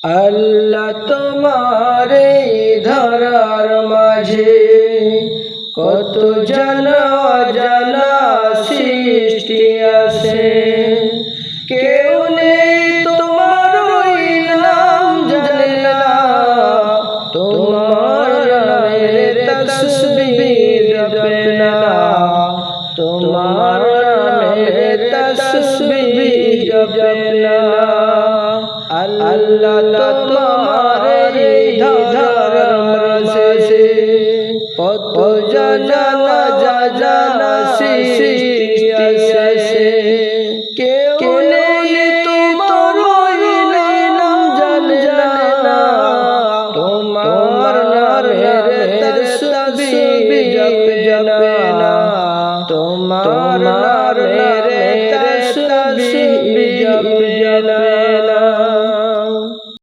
আল্লাহ তোমার এই ধরার মাঝে কত জানা অজানা সৃষ্টি আছে, কেউ নেই তোমার ওই নাম জানে না, তোমার নামের তাসবিহ জপে না, তোমার নামের তাসবিহ জপে না। আল্লাহ তোমার এই ধরার মাঝে কত জানা